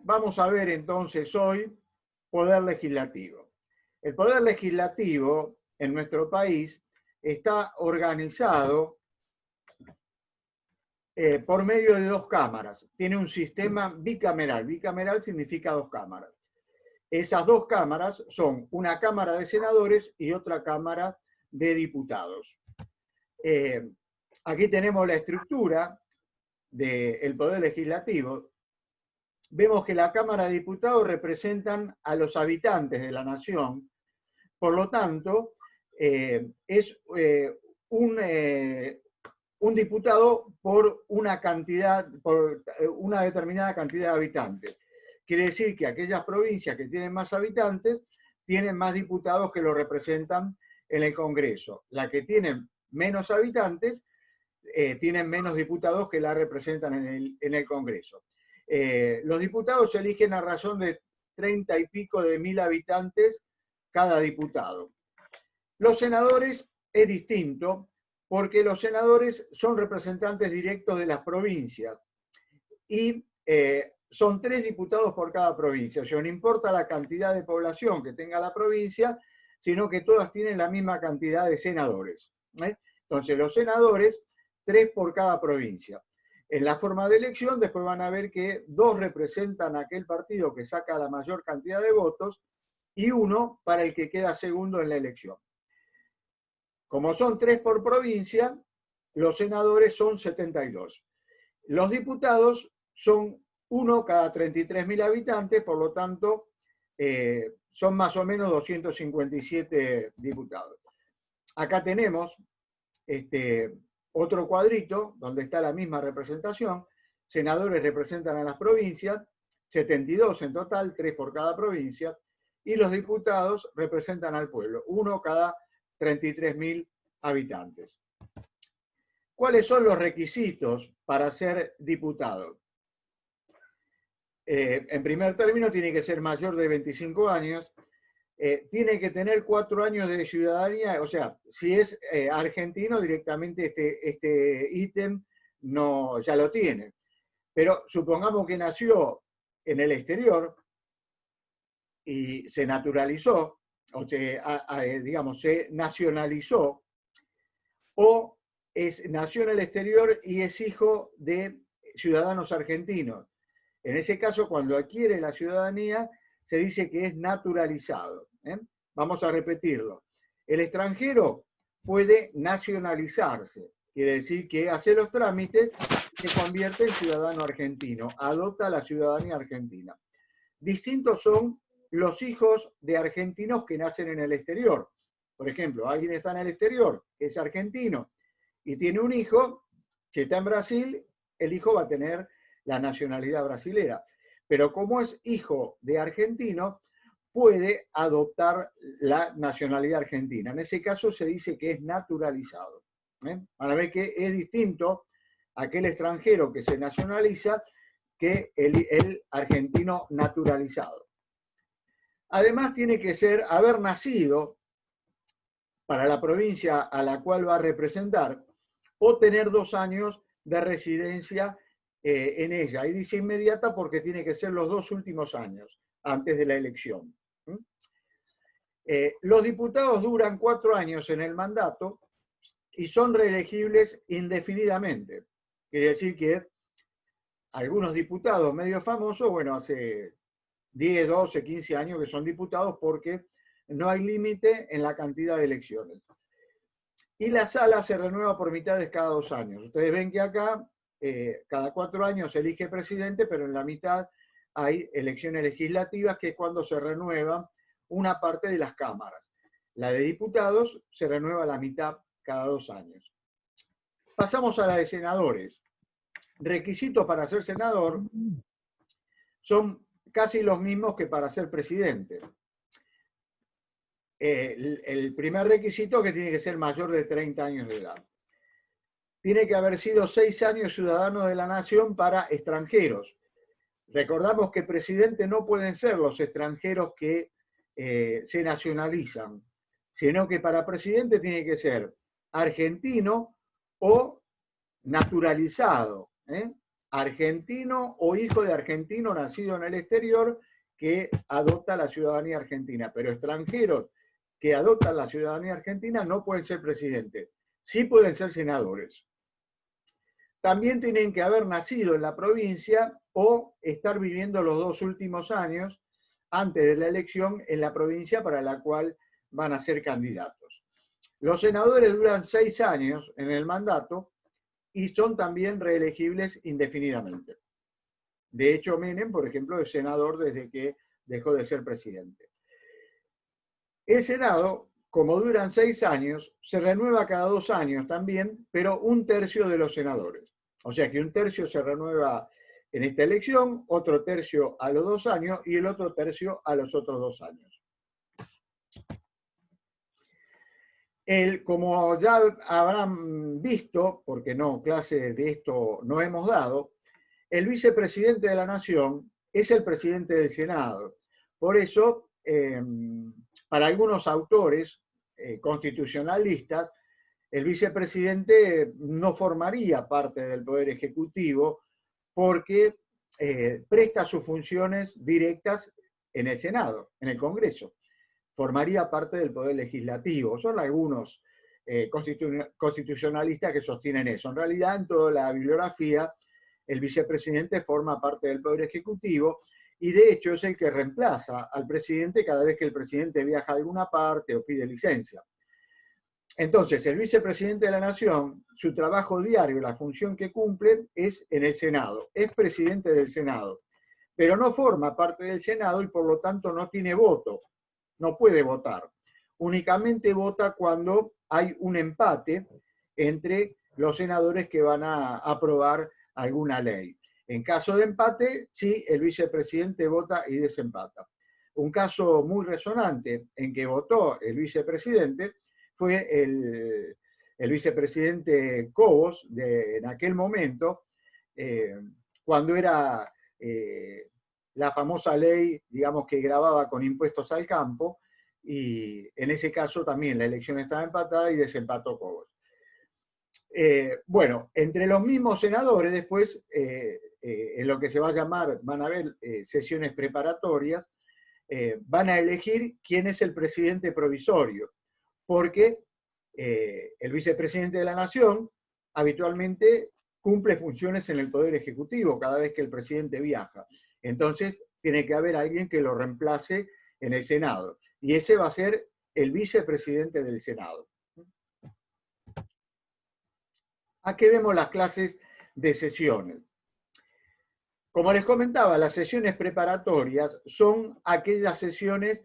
vamos a ver entonces hoy poder legislativo. El poder legislativo en nuestro país está organizado por medio de dos cámaras. Tiene un sistema bicameral. Bicameral significa dos cámaras. Esas dos cámaras son una Cámara de Senadores y otra Cámara de Diputados. Aquí tenemos la estructura del Poder Legislativo. Vemos que la Cámara de Diputados representan a los habitantes de la nación, por lo tanto, es un diputado por una determinada cantidad de habitantes. Quiere decir que aquellas provincias que tienen más habitantes tienen más diputados que lo representan en el Congreso. Las que tienen menos habitantes tienen menos diputados que la representan en el Congreso. Los diputados se eligen a razón de 30 y pico de mil habitantes cada diputado. Los senadores es distinto porque los senadores son representantes directos de las provincias y son 3 diputados por cada provincia. O sea, no importa la cantidad de población que tenga la provincia, sino que todas tienen la misma cantidad de senadores. Entonces, los senadores, 3 por cada provincia. En la forma de elección, después van a ver que 2 representan a aquel partido que saca la mayor cantidad de votos y 1 para el que queda segundo en la elección. Como son 3 por provincia, los senadores son 72. Los diputados son 1 cada 33.000 habitantes, por lo tanto, son más o menos 257 diputados. Acá tenemos otro cuadrito donde está la misma representación. Senadores representan a las provincias, 72 en total, 3 por cada provincia, y los diputados representan al pueblo, 1 cada 33.000 habitantes. ¿Cuáles son los requisitos para ser diputado? En primer término, tiene que ser mayor de 25 años, tiene que tener 4 años de ciudadanía, o sea, si es argentino, directamente este ítem no, ya lo tiene. Pero supongamos que nació en el exterior y se naturalizó, o digamos, se nacionalizó, o nació en el exterior y es hijo de ciudadanos argentinos. En ese caso, cuando adquiere la ciudadanía, se dice que es naturalizado. Vamos a repetirlo. El extranjero puede nacionalizarse, quiere decir que hace los trámites y se convierte en ciudadano argentino, adopta la ciudadanía argentina. Distintos son los hijos de argentinos que nacen en el exterior. Por ejemplo, alguien está en el exterior, es argentino, y tiene un hijo, si está en Brasil, el hijo va a tener la nacionalidad brasilera. Pero como es hijo de argentino, puede adoptar la nacionalidad argentina. En ese caso se dice que es naturalizado. Van a ver que es distinto aquel extranjero que se nacionaliza que el argentino naturalizado. Además, tiene que haber nacido para la provincia a la cual va a representar o tener 2 años de residencia en ella. Y dice inmediata porque tiene que ser los 2 últimos años antes de la elección. Los diputados duran 4 años en el mandato y son reelegibles indefinidamente. Quiere decir que algunos diputados medio famosos, bueno, hace 10, 12, 15 años que son diputados porque no hay límite en la cantidad de elecciones. Y la sala se renueva por mitades cada 2 años. Ustedes ven que acá cada 4 años se elige presidente, pero en la mitad hay elecciones legislativas, que es cuando se renueva una parte de las cámaras. La de diputados se renueva la mitad cada 2 años. Pasamos a la de senadores. Requisitos para ser senador son casi los mismos que para ser presidente. El primer requisito es que tiene que ser mayor de 30 años de edad. Tiene que haber sido 6 años ciudadano de la nación para extranjeros. Recordamos que presidente no pueden ser los extranjeros que se nacionalizan, sino que para presidente tiene que ser argentino o naturalizado, argentino o hijo de argentino nacido en el exterior que adopta la ciudadanía argentina, pero extranjeros que adoptan la ciudadanía argentina no pueden ser presidentes, sí pueden ser senadores. También tienen que haber nacido en la provincia o estar viviendo los 2 últimos años antes de la elección en la provincia para la cual van a ser candidatos. Los senadores duran 6 años en el mandato y son también reelegibles indefinidamente. De hecho, Menem, por ejemplo, es senador desde que dejó de ser presidente. El Senado, como duran 6 años, se renueva cada 2 años también, pero 1/3 de los senadores. O sea que 1/3 se renueva en esta elección, otro tercio a los 2 años y el otro tercio a los otros 2 años. Como ya habrán visto, porque no, clase de esto no hemos dado, el vicepresidente de la Nación es el presidente del Senado. Por eso, para algunos autores constitucionalistas, el vicepresidente no formaría parte del Poder Ejecutivo porque presta sus funciones directas en el Senado, en el Congreso. Formaría parte del Poder Legislativo. Son algunos constitucionalistas que sostienen eso. En realidad, en toda la bibliografía, el vicepresidente forma parte del Poder Ejecutivo y de hecho es el que reemplaza al presidente cada vez que el presidente viaja a alguna parte o pide licencia. Entonces, el vicepresidente de la Nación, su trabajo diario, la función que cumple es en el Senado, es presidente del Senado, pero no forma parte del Senado y por lo tanto no tiene voto, no puede votar. Únicamente vota cuando hay un empate entre los senadores que van a aprobar alguna ley. En caso de empate, sí, el vicepresidente vota y desempata. Un caso muy resonante en que votó el vicepresidente fue el vicepresidente Cobos, en aquel momento, cuando era la famosa ley, digamos, que gravaba con impuestos al campo, y en ese caso también la elección estaba empatada y desempató Cobos. Bueno, entre los mismos senadores después, en lo que se va a llamar, van a haber sesiones preparatorias, van a elegir quién es el presidente provisorio, porque el vicepresidente de la Nación habitualmente cumple funciones en el Poder Ejecutivo cada vez que el presidente viaja. Entonces, tiene que haber alguien que lo reemplace en el Senado. Y ese va a ser el vicepresidente del Senado. Aquí vemos las clases de sesiones. Como les comentaba, las sesiones preparatorias son aquellas sesiones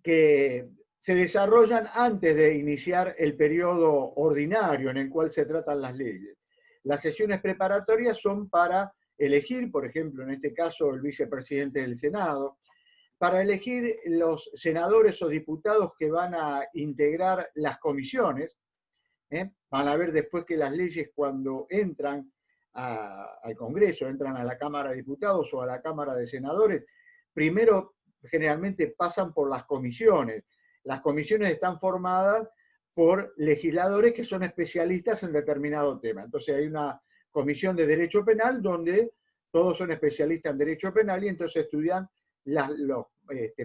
que se desarrollan antes de iniciar el periodo ordinario en el cual se tratan las leyes. Las sesiones preparatorias son para elegir, por ejemplo, en este caso, el vicepresidente del Senado, para elegir los senadores o diputados que van a integrar las comisiones. Van a ver después que las leyes, cuando entran al Congreso, entran a la Cámara de Diputados o a la Cámara de Senadores, primero generalmente pasan por las comisiones. Las comisiones están formadas por legisladores que son especialistas en determinado tema. Entonces hay una comisión de Derecho Penal donde todos son especialistas en Derecho Penal y entonces estudian los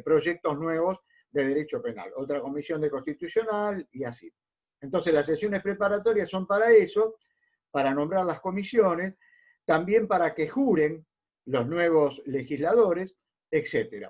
proyectos nuevos de Derecho Penal. Otra comisión de Constitucional y así. Entonces las sesiones preparatorias son para eso, para nombrar las comisiones, también para que juren los nuevos legisladores, etc.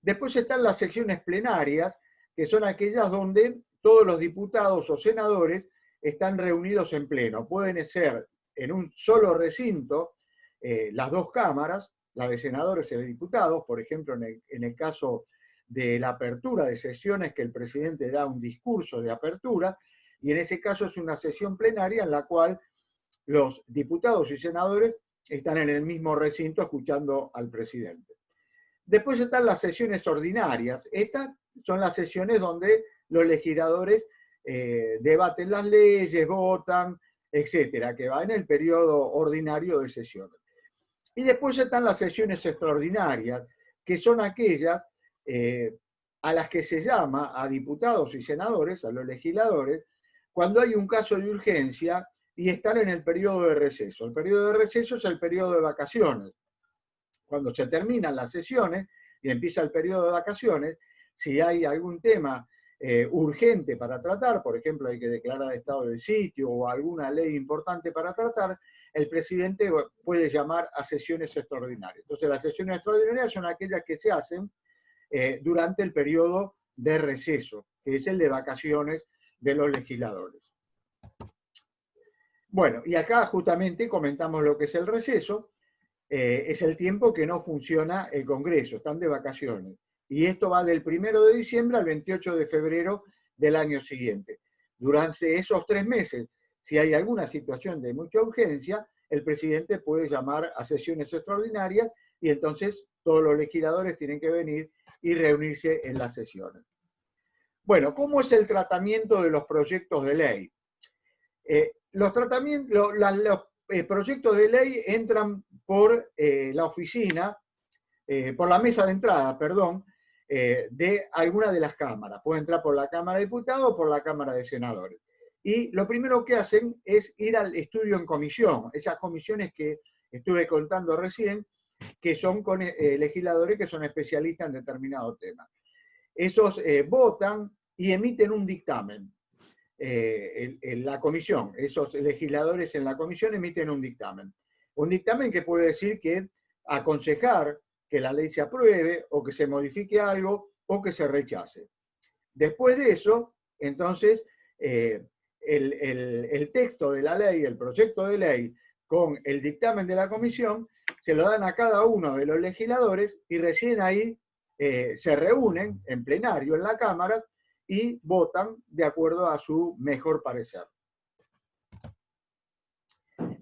Después están las sesiones plenarias, que son aquellas donde todos los diputados o senadores están reunidos en pleno. Pueden ser en un solo recinto las dos cámaras, la de senadores y de diputados, por ejemplo, en el caso de la apertura de sesiones, que el presidente da un discurso de apertura, y en ese caso es una sesión plenaria en la cual los diputados y senadores están en el mismo recinto escuchando al presidente. Después están las sesiones ordinarias. Estas son las sesiones donde los legisladores debaten las leyes, votan, etcétera, que va en el periodo ordinario de sesiones. Y después están las sesiones extraordinarias, que son aquellas a las que se llama a diputados y senadores, a los legisladores, cuando hay un caso de urgencia y están en el periodo de receso. El periodo de receso es el periodo de vacaciones. Cuando se terminan las sesiones y empieza el periodo de vacaciones, si hay algún tema urgente para tratar, por ejemplo, hay que declarar estado de sitio o alguna ley importante para tratar, el presidente puede llamar a sesiones extraordinarias. Entonces, las sesiones extraordinarias son aquellas que se hacen durante el periodo de receso, que es el de vacaciones de los legisladores. Bueno, y acá justamente comentamos lo que es el receso. Es el tiempo que no funciona el Congreso, están de vacaciones. Y esto va del 1 de diciembre al 28 de febrero del año siguiente. Durante esos 3 meses, si hay alguna situación de mucha urgencia, el presidente puede llamar a sesiones extraordinarias y entonces todos los legisladores tienen que venir y reunirse en las sesiones. Bueno, ¿cómo es el tratamiento de los proyectos de ley? Los proyectos de ley entran por la oficina, por la mesa de entrada, perdón, de alguna de las cámaras. Puede entrar por la Cámara de Diputados o por la Cámara de Senadores. Y lo primero que hacen es ir al estudio en comisión, esas comisiones que estuve contando recién, que son con legisladores que son especialistas en determinado tema. Esos votan y emiten un dictamen. En la comisión, esos legisladores en la comisión emiten un dictamen. Un dictamen que puede decir que aconsejar que la ley se apruebe o que se modifique algo o que se rechace. Después de eso, entonces, el texto de la ley, el proyecto de ley con el dictamen de la comisión, se lo dan a cada uno de los legisladores y recién ahí se reúnen en plenario en la Cámara y votan de acuerdo a su mejor parecer.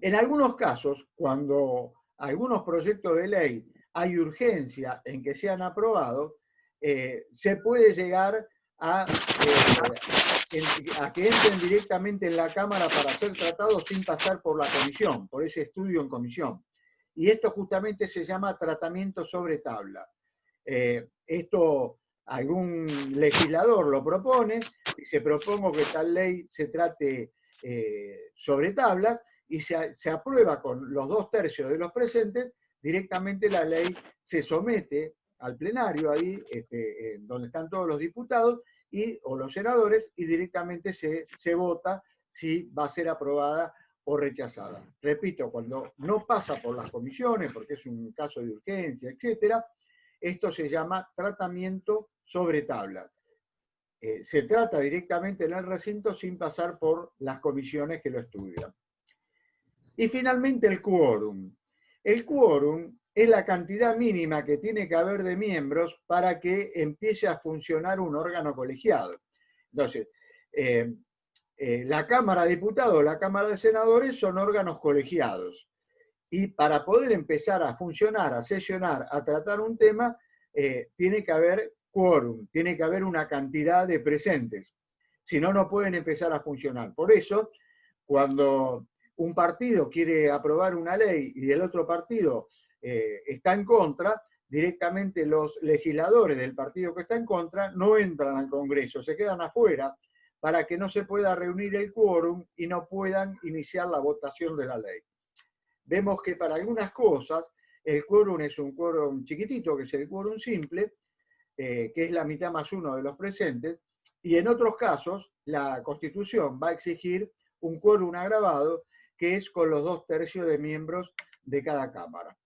En algunos casos, cuando algunos proyectos de ley hay urgencia en que sean aprobados, se puede llegar a que entren directamente en la Cámara para ser tratados sin pasar por la comisión, por ese estudio en comisión. Y esto justamente se llama tratamiento sobre tabla. Esto algún legislador lo propone, y se propongo que tal ley se trate sobre tablas, y se aprueba con los 2/3 de los presentes, directamente la ley se somete al plenario, ahí donde están todos los diputados o los senadores, y directamente se vota si va a ser aprobada o rechazada. Repito, cuando no pasa por las comisiones, porque es un caso de urgencia, etcétera, esto se llama tratamiento sobre tabla. Se trata directamente en el recinto sin pasar por las comisiones que lo estudian. Y finalmente el quórum. El quórum es la cantidad mínima que tiene que haber de miembros para que empiece a funcionar un órgano colegiado. Entonces, la Cámara de Diputados, la Cámara de Senadores son órganos colegiados. Y para poder empezar a funcionar, a sesionar, a tratar un tema, tiene que haber quórum, tiene que haber una cantidad de presentes. Si no, no pueden empezar a funcionar. Por eso, cuando un partido quiere aprobar una ley y el otro partido está en contra, directamente los legisladores del partido que está en contra no entran al Congreso, se quedan afuera para que no se pueda reunir el quórum y no puedan iniciar la votación de la ley. Vemos que para algunas cosas el quórum es un quórum chiquitito, que es el quórum simple, que es la mitad más uno de los presentes, y en otros casos la Constitución va a exigir un quórum agravado, que es con los 2/3 de miembros de cada Cámara.